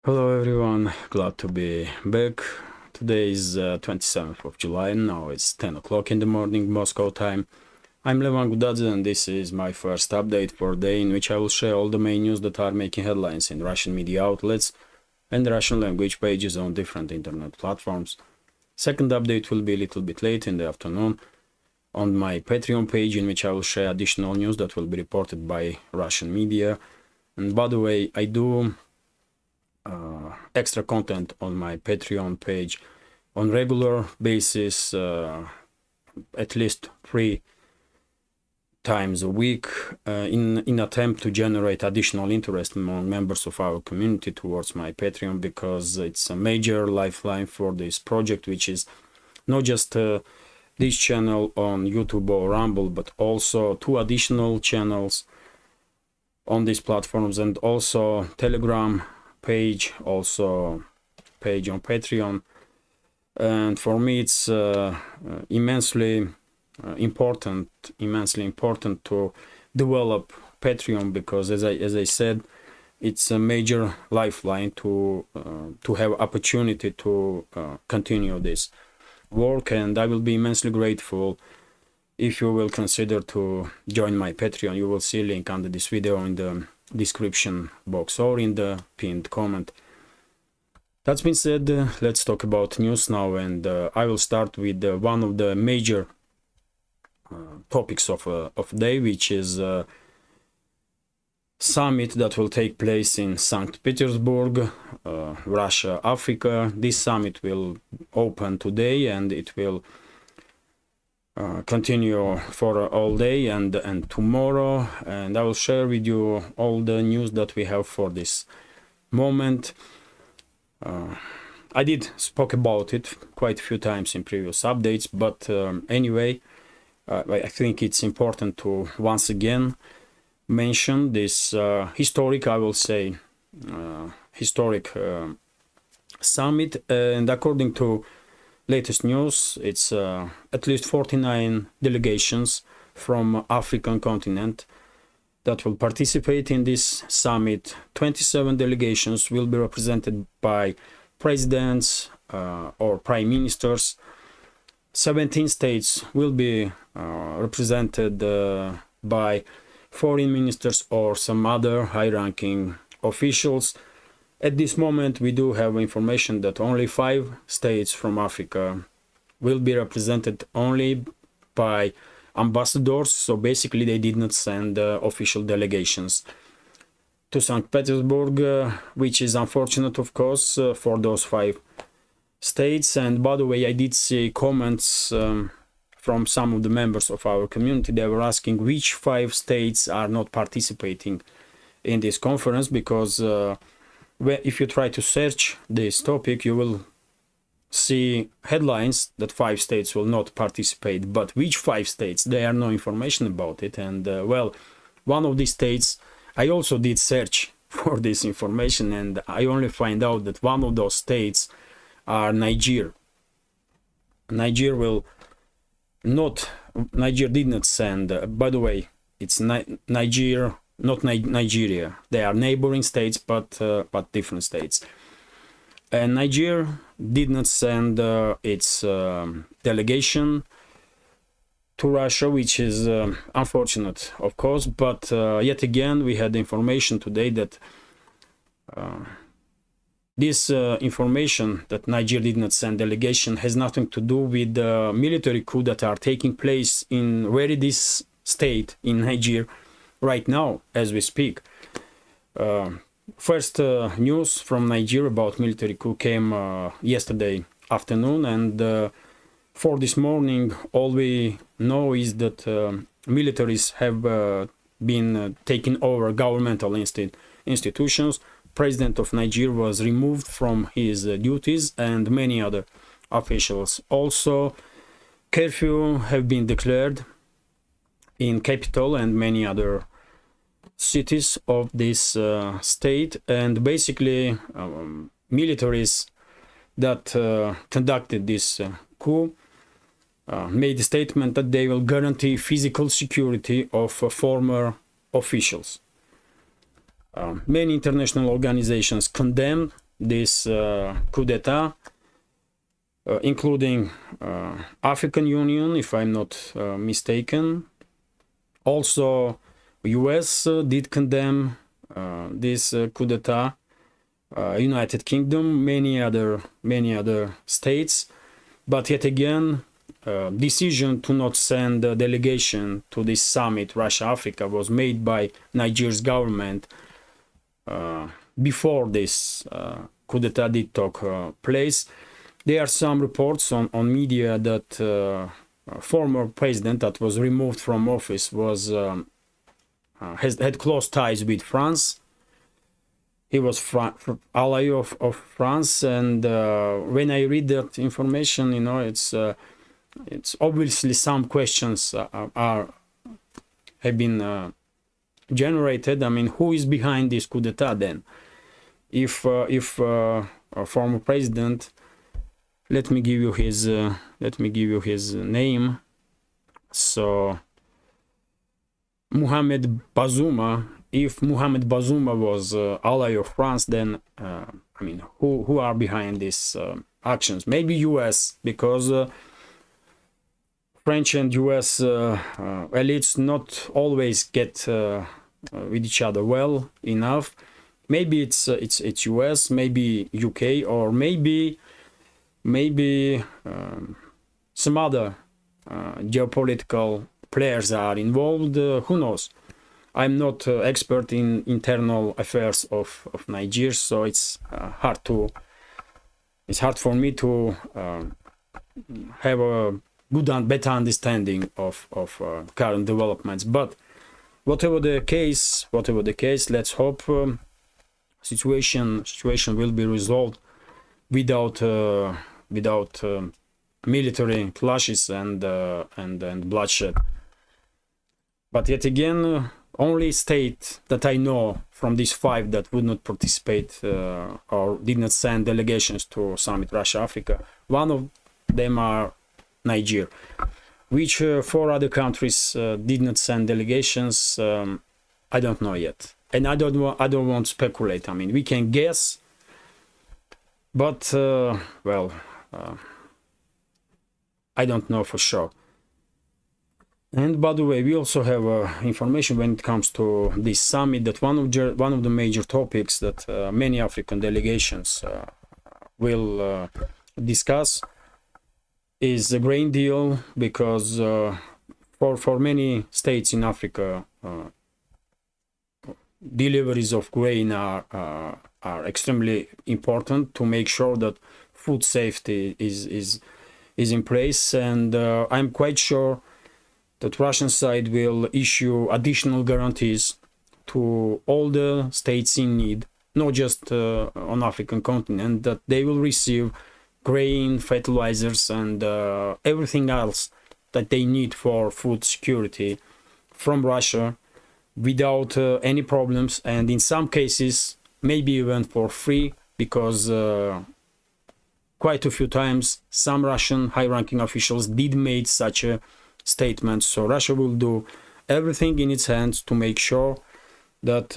Hello everyone, glad to be back. Today is 27th of July, now it's 10 o'clock in the morning Moscow time. I'm Levan Gudadze and this is my first update for the day in which I will share all the main news that are making headlines in Russian media outlets and Russian language pages on different internet platforms. Second update will be a little bit late in the afternoon on my Patreon page, in which I will share additional news that will be reported by Russian media. And by the way, I do extra content on my Patreon page on regular basis, at least 3 times a week, in attempt to generate additional interest among members of our community towards my Patreon, because it's a major lifeline for this project, which is not just this channel on YouTube or Rumble, but also 2 additional channels on these platforms, and also Telegram page, also page on Patreon. And for me it's immensely important to develop Patreon, because as I said, it's a major lifeline to have opportunity to continue this work, and I will be immensely grateful if you will consider to join my Patreon. You will see a link under this video in the description box or in the pinned comment. That's been said, let's talk about news now, and I will start with one of the major topics of the day, which is a summit that will take place in St. Petersburg, Russia, Africa. This summit will open today and it will continue for all day and tomorrow, and I will share with you all the news that we have for this moment. I did spoke about it quite a few times in previous updates, but anyway, I think it's important to once again mention this historic, I will say, historic summit. And according to latest news, it's at least 49 delegations from African continent that will participate in this summit. 27 delegations will be represented by presidents or prime ministers. 17 states will be represented by foreign ministers or some other high-ranking officials. At this moment, we do have information that only 5 states from Africa will be represented only by ambassadors, so basically they did not send official delegations to St. Petersburg, which is unfortunate, of course, for those 5 states. And by the way, I did see comments from some of the members of our community. They were asking which 5 states are not participating in this conference, because if you try to search this topic, you will see headlines that 5 states will not participate, but which 5 states, there are no information about it. And well, one of these states, I also did search for this information, and I only find out that one of those states are Niger. Niger did not send, by the way, it's Niger, not Nigeria. They are neighboring states, but different states. And Niger did not send its delegation to Russia, which is unfortunate, of course. But yet again, we had information today that this information that Niger did not send delegation has nothing to do with the military coup that are taking place in this state in Niger right now as we speak. First news from Niger about military coup came yesterday afternoon, and for this morning all we know is that militaries have been taking over governmental institutions. President of Niger was removed from his duties, and many other officials. Also, curfew have been declared in capital and many other cities of this state, and basically militaries that conducted this coup made a statement that they will guarantee physical security of former officials. Many international organizations condemned this coup d'etat, including African Union, if I'm not mistaken. Also, US did condemn this coup d'etat. United Kingdom, many other states, but yet again, decision to not send a delegation to this summit, Russia-Africa, was made by Nigeria's government before this coup d'etat did take place. There are some reports on media that former president that was removed from office was had close ties with France. He was ally of France, and when I read that information, you know, it's obviously some questions have been generated. I mean, who is behind this coup d'etat then? If a former president, let me give you his name. So Mohamed Bazoum. If Mohamed Bazoum was ally of France, then I mean, who are behind these actions? Maybe US, because French and US elites not always get with each other well enough. Maybe it's US, maybe UK, or maybe some other geopolitical players are involved. Who knows? I'm not expert in internal affairs of Nigeria, so it's hard for me to have a good and better understanding of current developments. But whatever the case, let's hope situation will be resolved without military clashes and bloodshed. But yet again, only state that I know from these 5 that would not participate or did not send delegations to Summit Russia-Africa, one of them are Nigeria. Which 4 other countries did not send delegations, I don't know yet. And I don't want to speculate. I mean, we can guess, but well, I don't know for sure. And by the way, we also have information when it comes to this summit that one of the major topics that many African delegations will discuss is the grain deal, because for many states in Africa, deliveries of grain are extremely important to make sure that food safety is in place, and I'm quite sure that Russian side will issue additional guarantees to all the states in need, not just on African continent, that they will receive grain, fertilizers, and everything else that they need for food security from Russia without any problems, and in some cases maybe even for free, because quite a few times some Russian high-ranking officials did make such a statement. So Russia will do everything in its hands to make sure that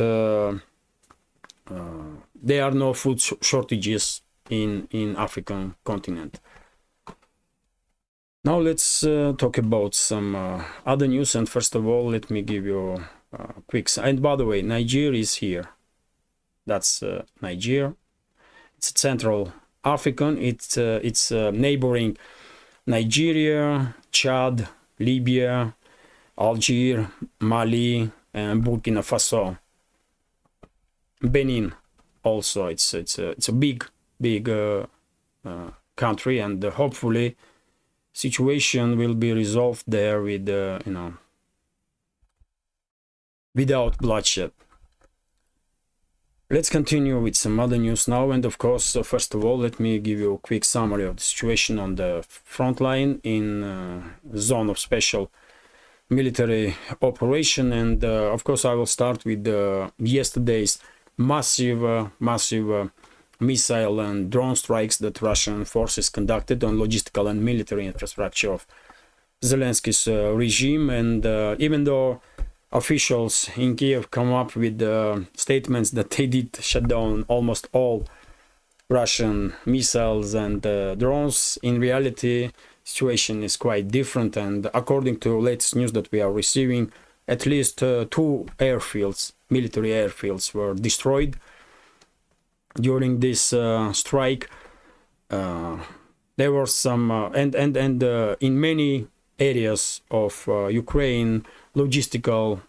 there are no food shortages in African continent. Now let's talk about some other news, and first of all let me give you a quick, and by the way, Nigeria is here. That's Nigeria. It's Central African. It's neighboring Nigeria, Chad, Libya, Algeria, Mali, and Burkina Faso. Benin also. It's a big country, and hopefully situation will be resolved there with without bloodshed. Let's continue with some other news now, and of course, first of all, let me give you a quick summary of the situation on the front line in zone of special military operation, and of course I will start with yesterday's massive missile and drone strikes that Russian forces conducted on logistical and military infrastructure of Zelensky's regime. And even though officials in Kiev come up with statements that they did shut down almost all Russian missiles and drones. In reality, situation is quite different, and according to latest news that we are receiving, at least 2 airfields, military airfields, were destroyed during this strike. There were some and in many areas of Ukraine, logistical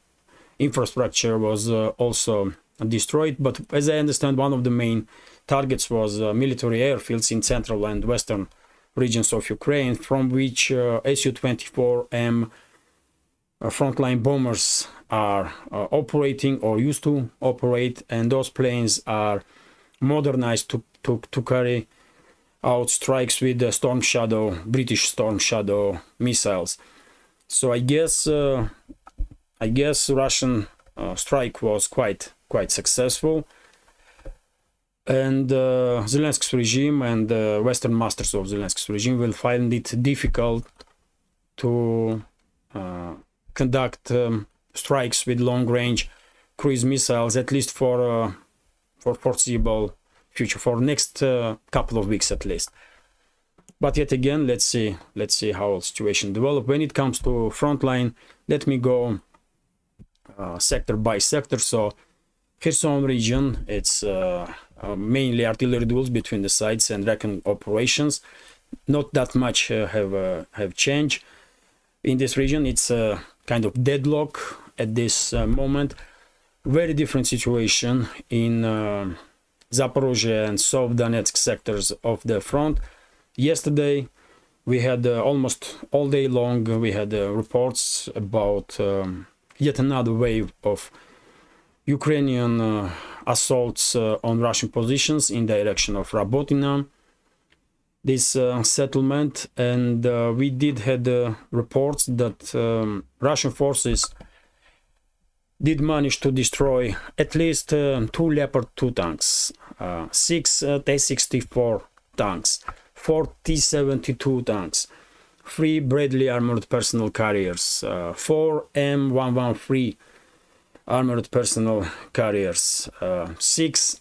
infrastructure was also destroyed. But as I understand, one of the main targets was military airfields in central and western regions of Ukraine, from which Su-24M Frontline bombers are operating or used to operate, and those planes are modernized to carry out strikes with the Storm Shadow, British Storm Shadow missiles. So I guess Russian strike was quite successful, and Zelensky's regime and the Western masters of Zelensky's regime will find it difficult to conduct strikes with long-range cruise missiles, at least for foreseeable future, for next couple of weeks at least. But yet again, let's see how the situation develops. When it comes to Frontline, let me go sector by sector. So Kherson region, it's mainly artillery duels between the sides and recon operations. Not that much have changed in this region. It's a kind of deadlock at this moment. Very different situation in Zaporozhye and South Donetsk sectors of the front. Yesterday we had almost all day long we had reports about yet another wave of Ukrainian assaults on Russian positions in direction of Rabotina, this settlement, and we did had reports that Russian forces did manage to destroy at least 2 Leopard 2 tanks, 6 T-64 tanks, 4 T-72 tanks, 3 Bradley armored personnel carriers, 4 M113 armored personnel carriers, 6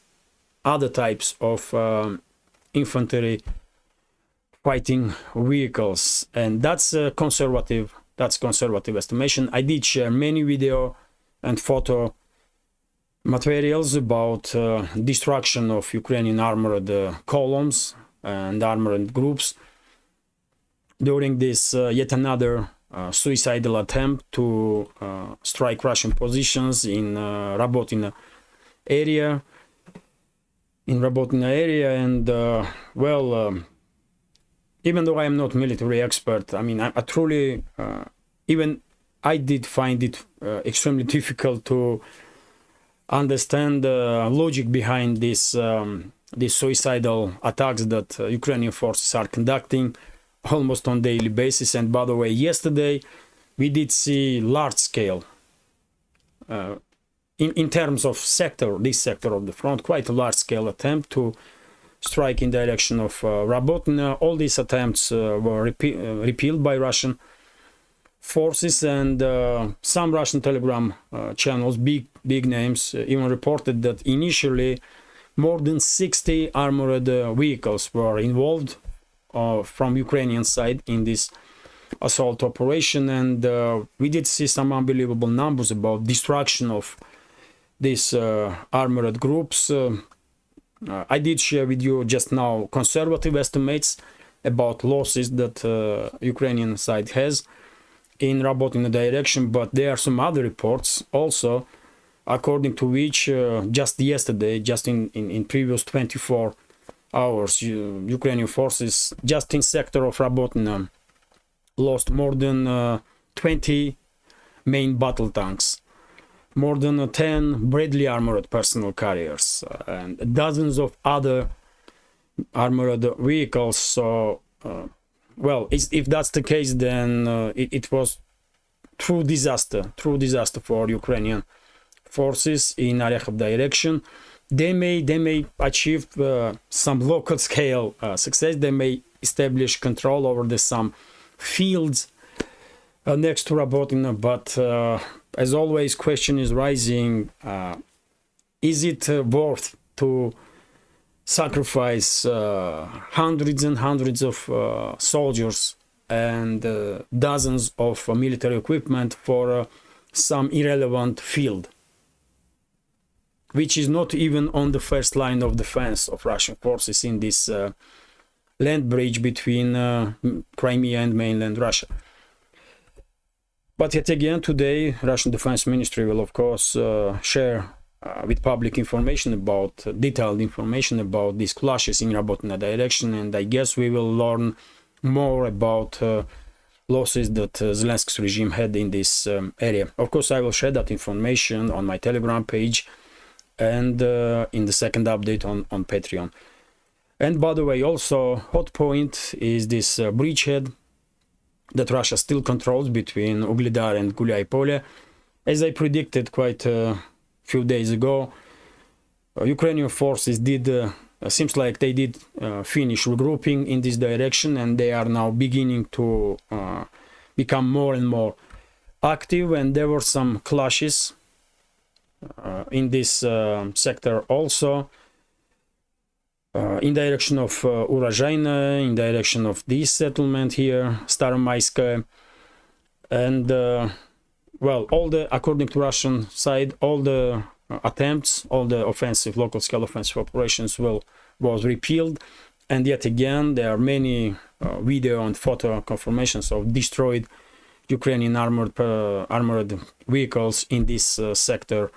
other types of infantry fighting vehicles, and that's conservative estimation. I did share many video and photo materials about destruction of Ukrainian armored columns and armored groups during this yet another suicidal attempt to strike Russian positions in Rabotina area. And even though I am not military expert, I mean, I truly even I did find it extremely difficult to understand the logic behind these suicidal attacks that Ukrainian forces are conducting almost on daily basis. And by the way, yesterday we did see large scale in terms of this sector of the front, quite a large scale attempt to strike in direction of Rabotina. All these attempts were repelled by Russian forces, and some Russian telegram channels, big names, even reported that initially more than 60 armored vehicles were involved from Ukrainian side in this assault operation, and we did see some unbelievable numbers about destruction of these armored groups. I did share with you just now conservative estimates about losses that Ukrainian side has in Rabotina direction, but there are some other reports also, according to which just yesterday, just in previous 24 hours, Ukrainian forces just in sector of Rabotina lost more than 20 main battle tanks, more than 10 Bradley armored personnel carriers, and dozens of other armored vehicles. So well, if that's the case, then it was true disaster for Ukrainian forces in Orekhov direction. They may achieve some local scale success. They may establish control over some fields next to Rabotina, but as always, question is rising: is it worth to sacrifice hundreds and hundreds of soldiers and dozens of military equipment for some irrelevant field, which is not even on the first line of defense of Russian forces in this land bridge between Crimea and mainland Russia. But yet again, today, Russian Defense Ministry will, of course, share with public information about, detailed information about these clashes in Rabotna direction, and I guess we will learn more about losses that Zelensky's regime had in this area. Of course, I will share that information on my Telegram page and in the second update on Patreon. And by the way, also hot point is this bridgehead that Russia still controls between Ugledar and Gulyai-Pole. As I predicted quite a few days ago, Ukrainian forces did, seems like they did finish regrouping in this direction, and they are now beginning to become more and more active, and there were some clashes in this sector also. In direction of Urozhaina, in direction of this settlement here, Staromayskaya, and well, all the, according to Russian side, all the attempts, all the offensive, local scale offensive operations was repealed, and yet again there are many video and photo confirmations of destroyed Ukrainian armored vehicles in this sector.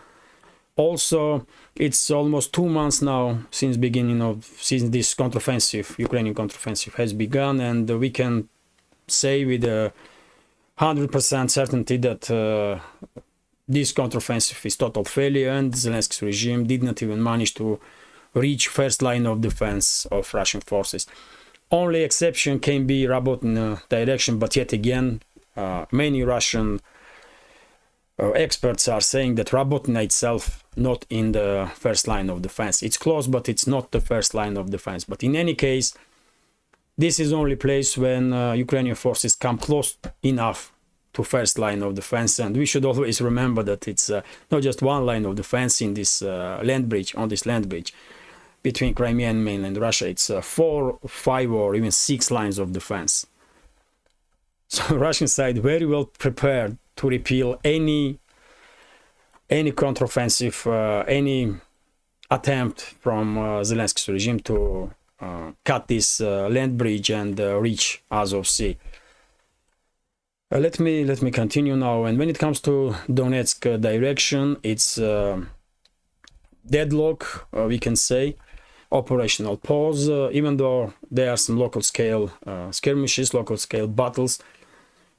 Also, it's almost 2 months now since this counteroffensive, Ukrainian counteroffensive has begun, and we can say with 100% certainty that this counteroffensive is total failure, and Zelensky's regime did not even manage to reach first line of defense of Russian forces. Only exception can be Rabotna direction, but yet again, many Russian experts are saying that Rabotna itself not in the first line of defense. It's close, but it's not the first line of defense. But in any case, this is only place when Ukrainian forces come close enough to first line of defense, and we should always remember that it's not just one line of defense in this land bridge, on this land bridge between Crimea and mainland Russia. It's 4, 5, or even 6 lines of defense. So Russian side very well prepared to repeal any counteroffensive, any attempt from Zelensky's regime to cut this land bridge and reach Azov Sea. Let me continue now. And when it comes to Donetsk direction, it's deadlock, we can say, operational pause, even though there are some local scale skirmishes, local scale battles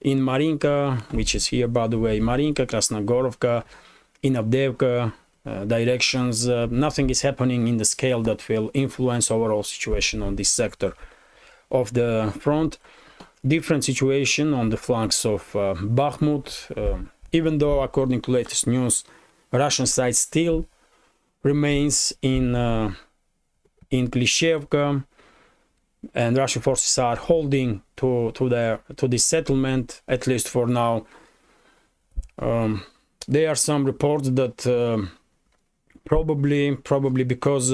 in Marinka, which is here, by the way, Marinka, Krasnogorovka, in Avdiivka directions. Nothing is happening in the scale that will influence overall situation on this sector of the front. Different situation on the flanks of Bakhmut, even though, according to latest news, Russian side still remains in Klishchevka, and Russian forces are holding to this settlement, at least for now. There are some reports that probably because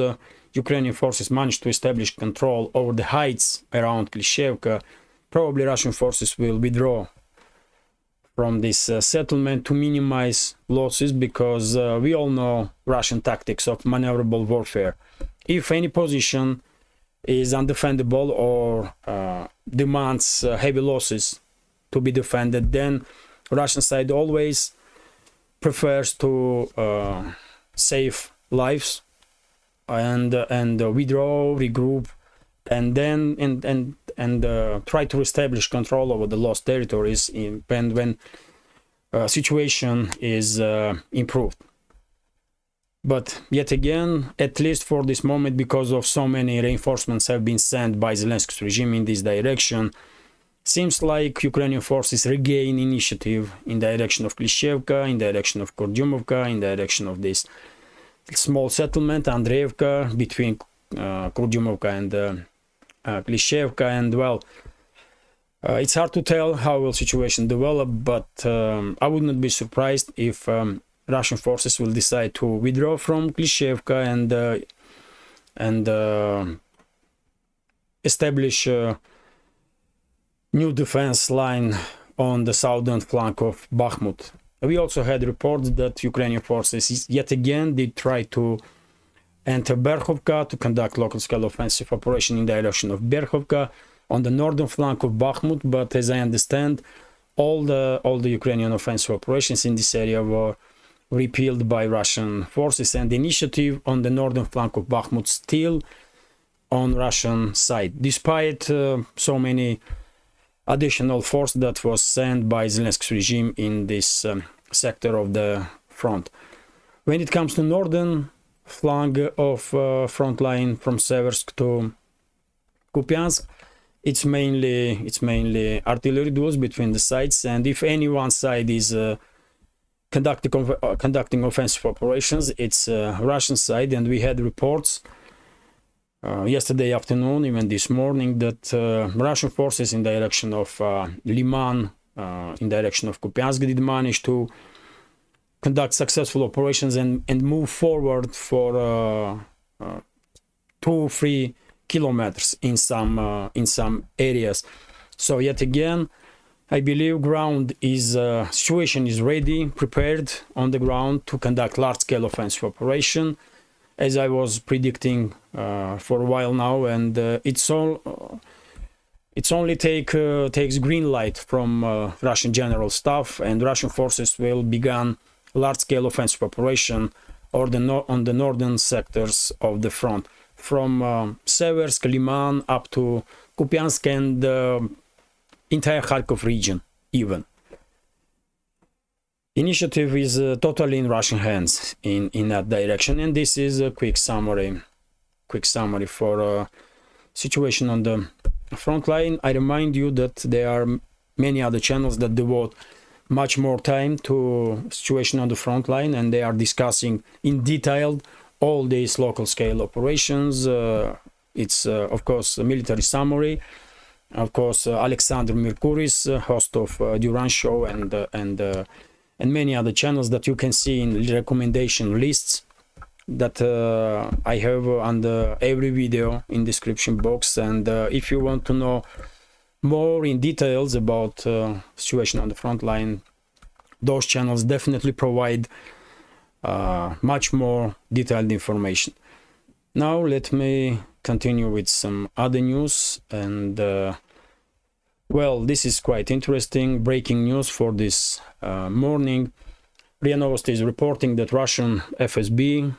Ukrainian forces managed to establish control over the heights around Klishchevka, probably Russian forces will withdraw from this settlement to minimize losses, because we all know Russian tactics of maneuverable warfare. If any position is undefendable or demands heavy losses to be defended, then Russian side always prefers to save lives and withdraw, regroup, and then try to establish control over the lost territories when situation is improved. But yet again, at least for this moment, because of so many reinforcements have been sent by Zelensky's regime in this direction, seems like Ukrainian forces regain initiative in direction of Klishchevka, in direction of Kurdyumovka, in direction of this small settlement, Andreevka, between Kurdyumovka and Klishchevka. And well, it's hard to tell how will situation develop, but I would not be surprised if Russian forces will decide to withdraw from Klishchevka and establish a new defense line on the southern flank of Bakhmut. We also had reports that Ukrainian forces yet again did try to enter Berkhovka to conduct local-scale offensive operation in the direction of Berkhovka on the northern flank of Bakhmut, but as I understand, all the Ukrainian offensive operations in this area were repealed by Russian forces, and the initiative on the northern flank of Bakhmut still on Russian side, despite so many additional force that was sent by Zelensky's regime in this sector of the front. When it comes to northern flank of front line from Seversk to Kupiansk, it's mainly artillery duels between the sides, and if any one side is conducting offensive operations, it's Russian side. And we had reports yesterday afternoon, even this morning, that Russian forces in direction of Liman, in direction of Kupiansk, did manage to conduct successful operations and move forward for 2-3 kilometers in some areas. So yet again, I believe situation is ready, prepared on the ground to conduct large-scale offensive operation, as I was predicting for a while now, and it's only takes green light from Russian general staff, and Russian forces will begin large-scale offensive operation on the northern sectors of the front, from Seversk, Liman up to Kupiansk and entire Kharkov region even. Initiative is totally in Russian hands in that direction, and this is a quick summary for situation on the front line. I remind you that there are many other channels that devote much more time to situation on the front line, and they are discussing in detail all these local scale operations. It's of course a military summary. Of course, Alexander Mercuris, host of Duran Show, and many other channels that you can see in recommendation lists that I have under every video in description box. And if you want to know more in details about situation on the front line, those channels definitely provide much more detailed information. Now let me continue with some other news, and well, this is quite interesting. Breaking news for this morning. RIA Novosti is reporting that Russian FSB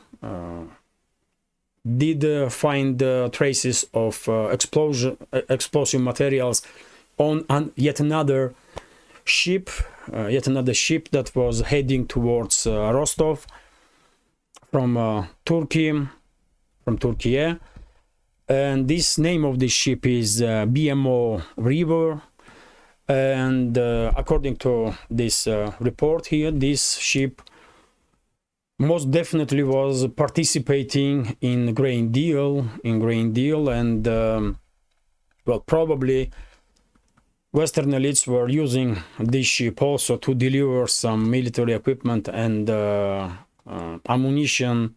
did find traces of explosive materials on yet another ship that was heading towards Rostov from Turkey, and this name of this ship is BMO River, and according to this report here, this ship most definitely was participating in grain deal, and well, probably Western elites were using this ship also to deliver some military equipment and ammunition,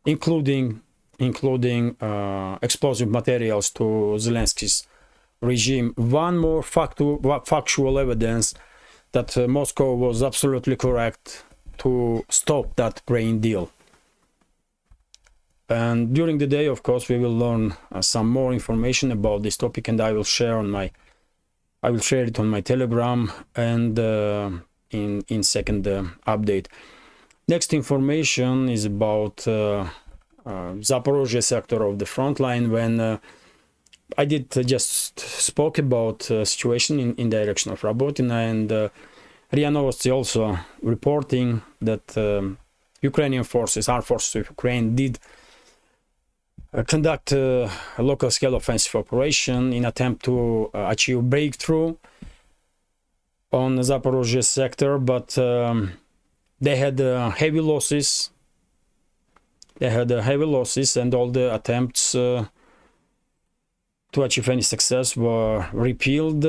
including explosive materials to Zelensky's regime. One more factual evidence that Moscow was absolutely correct to stop that grain deal. And during the day, of course, we will learn some more information about this topic, and I will share it on my Telegram and in second update. Next information is about Zaporozhye sector of the front line. When I did just spoke about situation in direction of Rabotina, and RIA Novosti also reporting that Ukrainian forces, armed forces of Ukraine, did conduct a local scale offensive operation in attempt to achieve breakthrough on the Zaporozhye sector, but they had heavy losses. And all the attempts to achieve any success were repealed.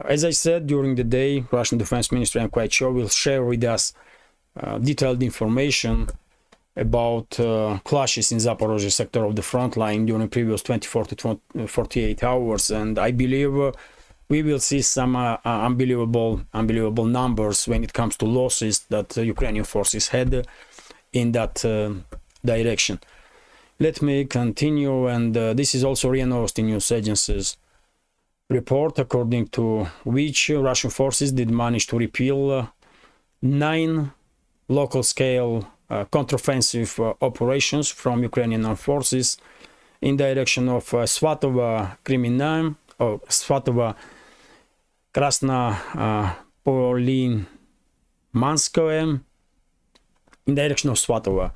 As I said during the day, Russian Defense Ministry, I'm quite sure, will share with us detailed information about clashes in Zaporozhye sector of the front line during previous 24 to 48 hours, and I believe we will see some unbelievable numbers when it comes to losses that Ukrainian forces had in that direction. Let me continue, and this is also RIA Novosti news agency's report, according to which Russian forces did manage to repel 9 local-scale counteroffensive operations from Ukrainian armed forces in direction of Svatovo, Kreminna, or Svatovo, Krasnopolimanskoe, in direction of Svatovo.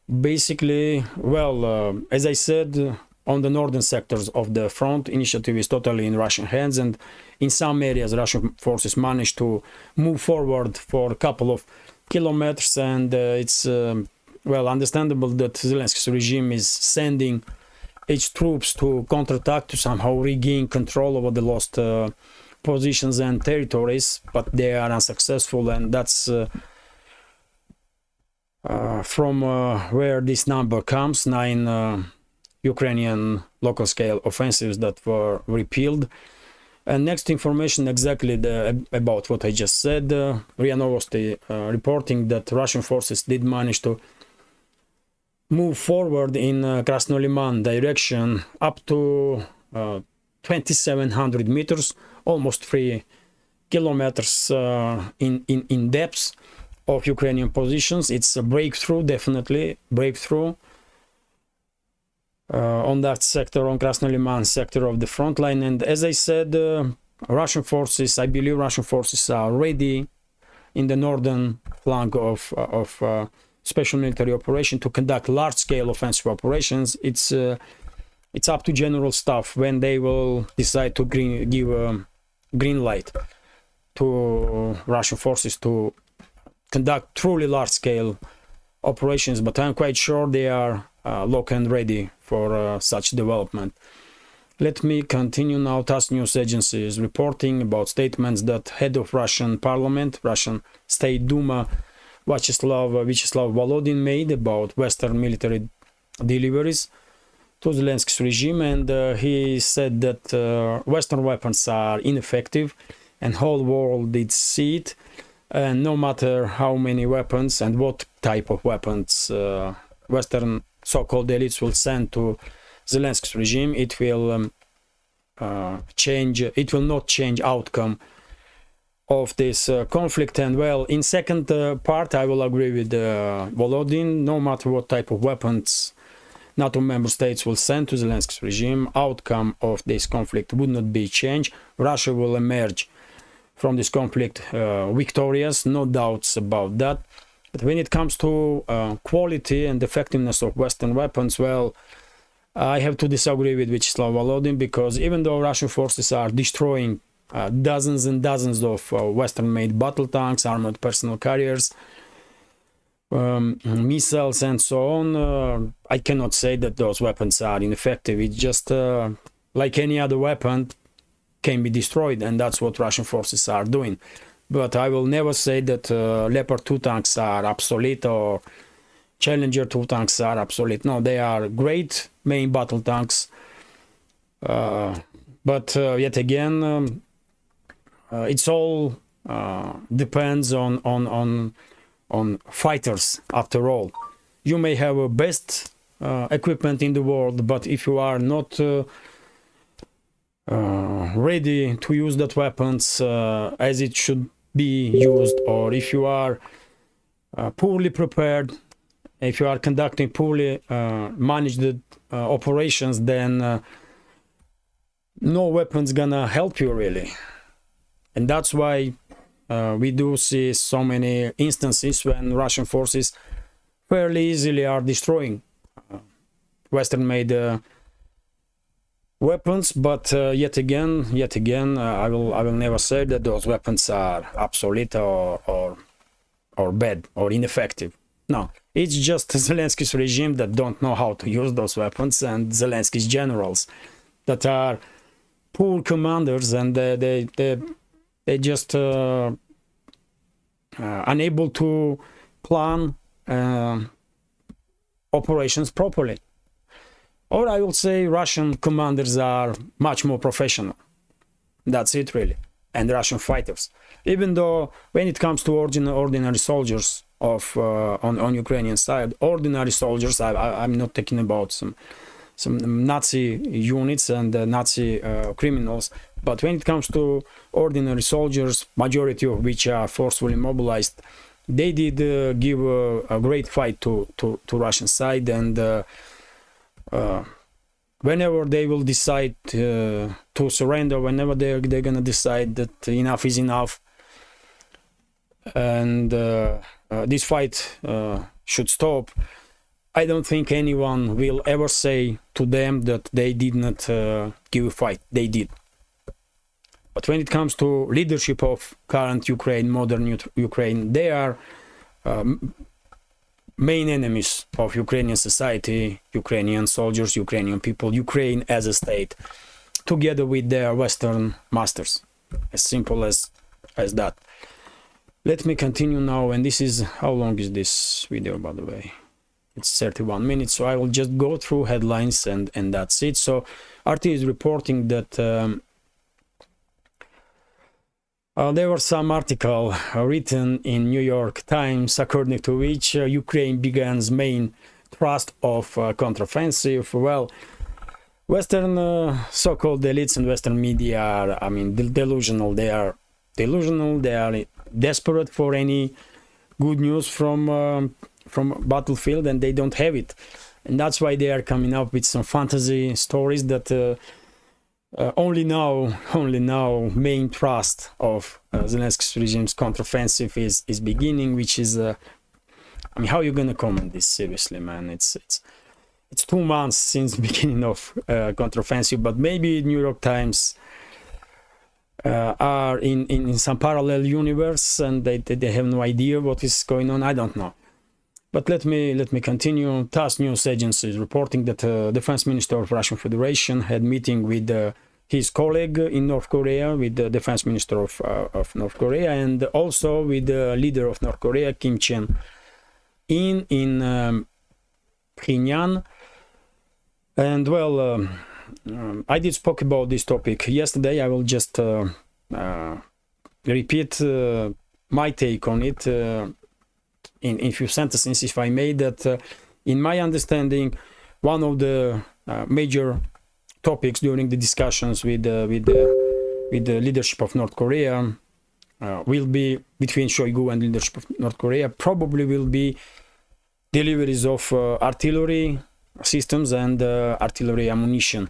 Basically, well, as I said, on the northern sectors of the front, initiative is totally in Russian hands, and in some areas Russian forces managed to move forward for a couple of kilometers, and it's well understandable that Zelensky's regime is sending its troops to counterattack, to somehow regain control over the lost positions and territories, but they are unsuccessful, and that's from where this number comes, 9 Ukrainian local-scale offensives that were repelled. And next information exactly about what I just said, RIA Novosti reporting that Russian forces did manage to move forward in Krasnoliman direction up to 2,700 meters, almost 3 kilometers in depth of Ukrainian positions. It's a breakthrough, definitely breakthrough on that sector, on Krasnoliman sector of the front line. And as I said, Russian forces, I believe Russian forces are ready in the northern flank of special military operation to conduct large-scale offensive operations. It's up to general staff when they will decide to give a green light to Russian forces to conduct truly large-scale operations, but I'm quite sure they are locked and ready for such development. Let me continue now. TASS news agency is reporting about statements that head of Russian parliament, Russian State Duma, Vyacheslav Volodin made about Western military deliveries to Zelensky's regime, and he said that Western weapons are ineffective, and whole world did see it. And no matter how many weapons and what type of weapons Western so-called elites will send to Zelensky's regime, it will it will not change outcome of this conflict. And well, in second part, I will agree with Volodin. No matter what type of weapons NATO member states will send to Zelensky's regime, outcome of this conflict would not be changed. Russia will emerge from this conflict victorious, no doubts about that. But when it comes to quality and effectiveness of Western weapons, well, I have to disagree with Vyacheslav Volodin, because even though Russian forces are destroying dozens and dozens of Western-made battle tanks, armored personnel carriers, missiles, and so on, I cannot say that those weapons are ineffective. It's just like any other weapon, can be destroyed, and that's what Russian forces are doing. But I will never say that Leopard 2 tanks are obsolete or Challenger 2 tanks are obsolete. No, they are great main battle tanks, but yet again, it's all depends on fighters. After all, you may have a best equipment in the world, but if you are not ready to use that weapons as it should be used, or if you are poorly prepared, if you are conducting poorly managed operations, then no weapons gonna help you really. And that's why we do see so many instances when Russian forces fairly easily are destroying Western-made weapons. But yet again, I will never say that those weapons are obsolete or bad or ineffective. No, it's just Zelensky's regime that don't know how to use those weapons, and Zelensky's generals that are poor commanders, and they just unable to plan operations properly. Or I will say Russian commanders are much more professional. That's it, really. And Russian fighters. Even though when it comes to ordinary soldiers on Ukrainian side, ordinary soldiers, I'm not talking about some Nazi units and Nazi criminals, but when it comes to ordinary soldiers, majority of which are forcefully mobilized, they did give a great fight to Russian side, and whenever they will decide to surrender, whenever they're gonna decide that enough is enough, and this fight should stop, I don't think anyone will ever say to them that they did not give a fight. They did. But when it comes to leadership of current Ukraine, modern Ukraine, they are main enemies of Ukrainian society, Ukrainian soldiers, Ukrainian people, Ukraine as a state, together with their Western masters. As simple as that. Let me continue now, and this is, how long is this video, by the way? It's 31 minutes, so I will just go through headlines and that's it. So RT is reporting that there was some article written in New York Times according to which Ukraine begins main thrust of counteroffensive. Well, Western so-called elites and Western media are, I mean, delusional. They are delusional. They are desperate for any good news from battlefield, and they don't have it, and that's why they are coming up with some fantasy stories that only now main thrust of Zelensky's regime's counteroffensive is beginning, which is I mean, how are you gonna comment this seriously, man? It's 2 months since the beginning of counteroffensive, but maybe New York Times are in some parallel universe and they have no idea what is going on. I don't know. But let me continue. TASS news agency is reporting that Defense Minister of Russian Federation had meeting with his colleague in North Korea, with the Defense Minister of North Korea, and also with the leader of North Korea, Kim Chen-in, in Pyongyang. And well, I did spoke about this topic yesterday. I will just repeat my take on it in few sentences, if I may. That in my understanding, one of the major topics during the discussions with the leadership of North Korea will be, between Shoigu and leadership of North Korea, probably will be deliveries of artillery systems and artillery ammunition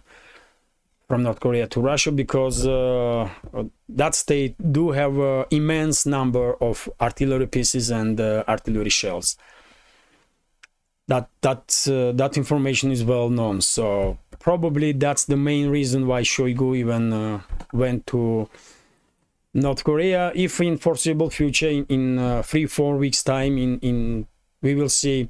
from North Korea to Russia, because that state do have immense number of artillery pieces and artillery shells. That information is well known, so probably that's the main reason why Shoigu even went to North Korea. If in foreseeable future, in 3-4 weeks time, we will see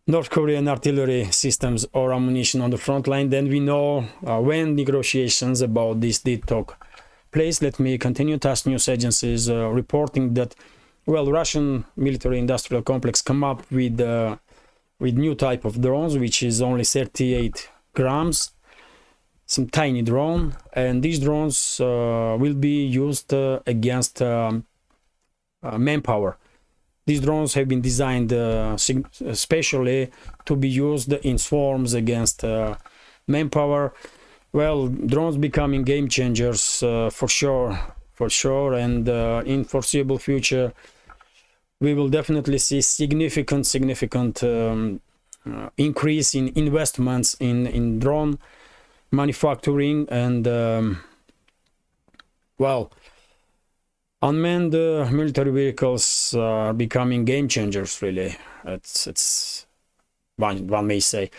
North Korean artillery systems or ammunition on the front line, then we know when negotiations about this did take place. Let me continue. TASS news agencies reporting that, well, Russian military industrial complex come up with new type of drones, which is only 38 grams, some tiny drone, and these drones will be used against manpower. These drones have been designed specially to be used in swarms against manpower. Well, drones becoming game changers for sure, and in foreseeable future, we will definitely see significant increase in investments in drone manufacturing, and well, unmanned military vehicles are becoming game changers, really. It's one may say.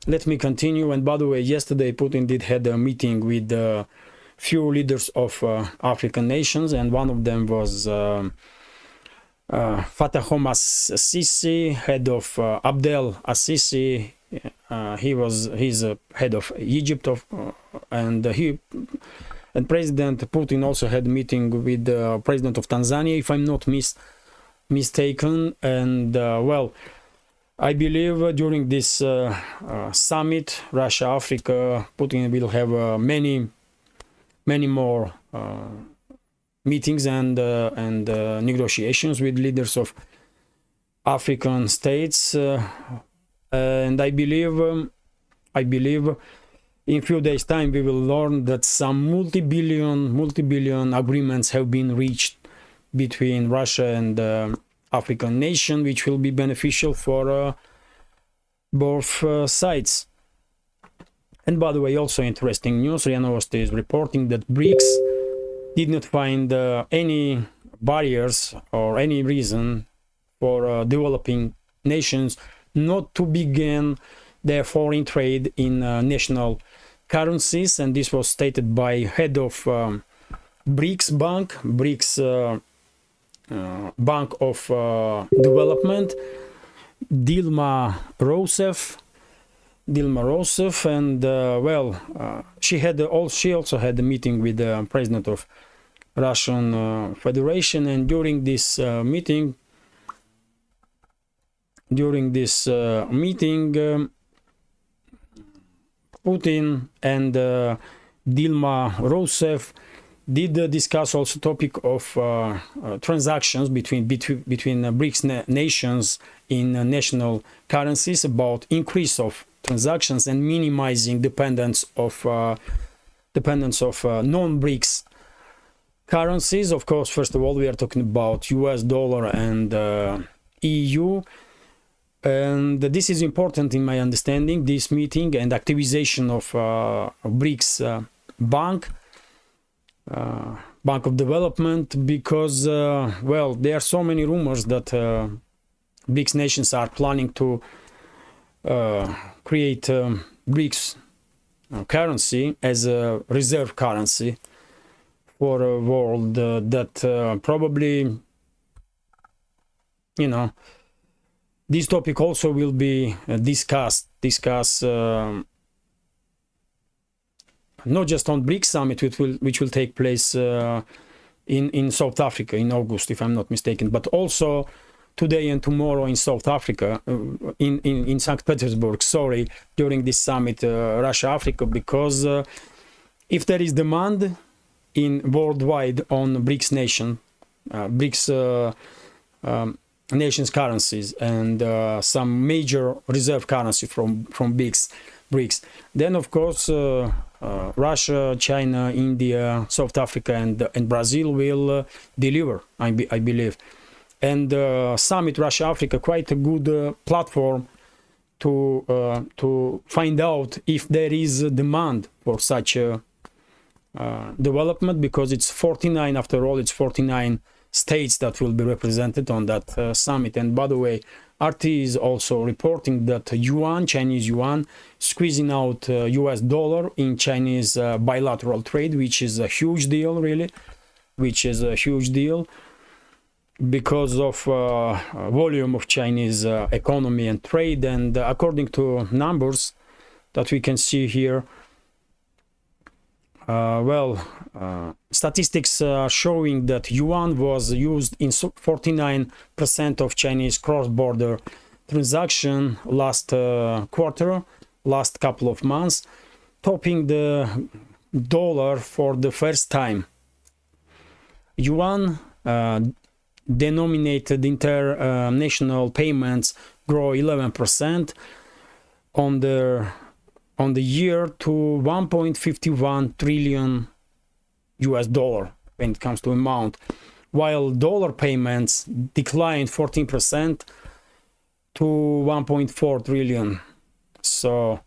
Let me continue. And by the way, yesterday Putin did had a meeting with few leaders of African nations, and one of them was Fatah Sisi, head of Abdel Assisi. He's a head of Egypt, and President Putin also had a meeting with the president of Tanzania, if I'm not mistaken. And well, I believe during this summit, Russia-Africa, Putin will have many more meetings and negotiations with leaders of African states, and I believe in few days' time we will learn that some multi-billion agreements have been reached between Russia and African nation, which will be beneficial for both sides. And by the way, also interesting news, RIA Novosti is reporting that BRICS did not find any barriers or any reason for developing nations not to begin their foreign trade in national currencies, and this was stated by head of BRICS Bank of Development, Dilma Rousseff, and she also had a meeting with the president of Russian Federation, and during this meeting, Putin and Dilma Rousseff did discuss also topic of transactions between BRICS nations in national currencies, about increase of transactions and minimizing dependence of non-BRICS currencies. Of course, first of all, we are talking about US dollar and EU. And this is important in my understanding, this meeting and activization of BRICS Bank of Development, because, there are so many rumors that BRICS nations are planning to create BRICS currency as a reserve currency for a world that probably, this topic also will be discussed not just on BRICS summit, which will take place in South Africa in August, if I'm not mistaken, but also today and tomorrow in South Africa, in St. Petersburg, during this summit, Russia-Africa, because if there is demand worldwide on BRICS nations currencies and some major reserve currency from BRICS, then of course Russia, China, India, South Africa, and Brazil will deliver, I believe. And summit Russia-Africa quite a good platform to find out if there is a demand for such a development, because it's 49, after all, it's 49 states that will be represented on that summit. And by the way, RT is also reporting that Chinese yuan, squeezing out US dollar in Chinese bilateral trade, which is a huge deal, really, because of volume of Chinese economy and trade. And according to numbers that we can see here, statistics are showing that yuan was used in 49% of Chinese cross-border transaction last quarter, last couple of months, topping the dollar for the first time. Yuan denominated international payments grow 11% on the year to 1.51 trillion US dollar when it comes to amount, while dollar payments declined 14% to 1.4 trillion. So,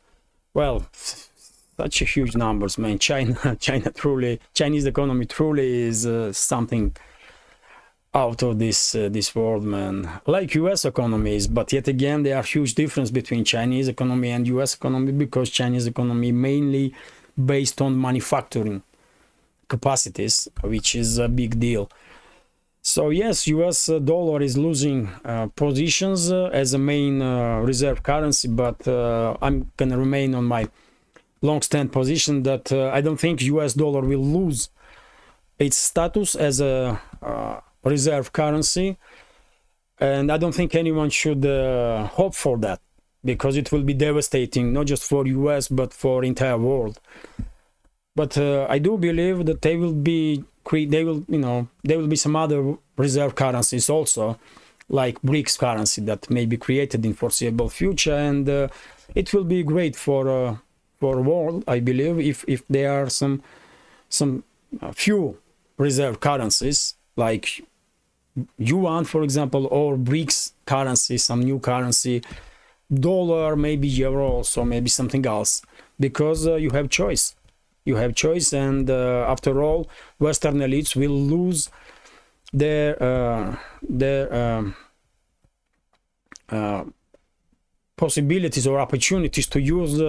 such a huge numbers, man. Chinese economy truly is something out of this world, man. Like US economies, but yet again there are huge difference between Chinese economy and US economy, because Chinese economy mainly based on manufacturing capacities, which is a big deal. So yes, US dollar is losing positions as a main reserve currency, but I'm gonna remain on my long-stand position that I don't think US dollar will lose its status as a reserve currency and I don't think anyone should hope for that, because it will be devastating, not just for US, but for entire world. But I do believe that there will be some other reserve currencies also, like BRICS currency, that may be created in foreseeable future, and it will be great for world, I believe, if there are some few reserve currencies like yuan, for example, or BRICS currency, some new currency, dollar, maybe euro, also maybe something else, because you have choice. You have choice, and after all, Western elites will lose their possibilities or opportunities to use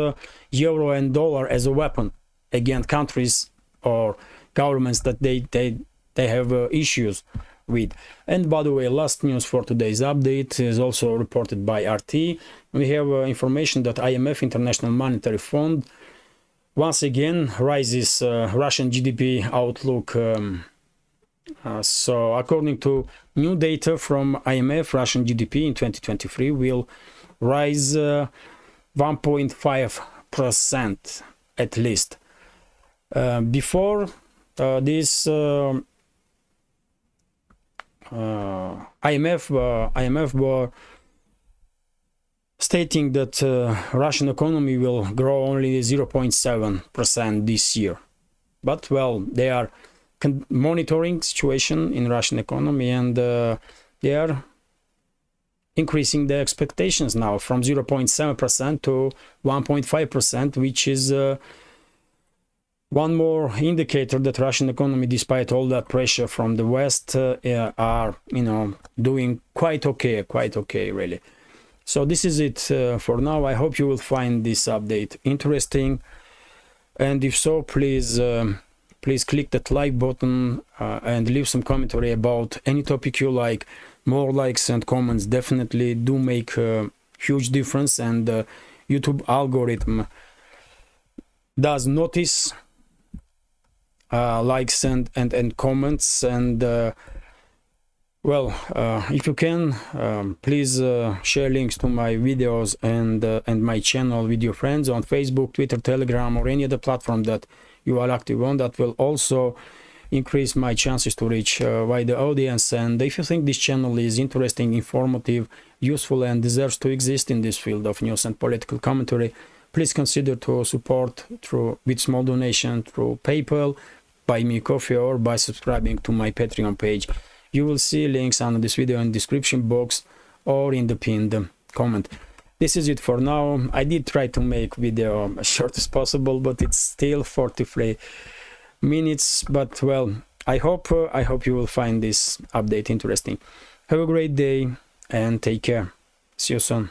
euro and dollar as a weapon against countries or governments that they have issues with. And by the way, last news for today's update is also reported by RT. We have information that IMF, International Monetary Fund, once again rises Russian GDP outlook. So according to new data from IMF, Russian GDP in 2023 will rise 1.5% at least. Before this, IMF were stating that Russian economy will grow only 0.7% this year. But well, they are monitoring situation in Russian economy, and they are increasing the expectations now from 0.7% to 1.5%, which is one more indicator that Russian economy, despite all that pressure from the West, are doing quite okay really. So this is it for now. I hope you will find this update interesting, and if so, please click that like button and leave some commentary about any topic you like. More likes and comments definitely do make a huge difference, and YouTube algorithm does notice likes and comments, and well, if you can, please share links to my videos and my channel with your friends on Facebook, Twitter, Telegram, or any other platform that you are active on. That will also increase my chances to reach a wider audience. And if you think this channel is interesting, informative, useful, and deserves to exist in this field of news and political commentary, please consider to support with small donation through PayPal, buy me coffee, or by subscribing to my Patreon page. You will see links under this video in the description box or in the pinned comment. This is it for now. I did try to make video as short as possible, but it's still 43 minutes. But well, I hope you will find this update interesting. Have a great day and take care. See you soon.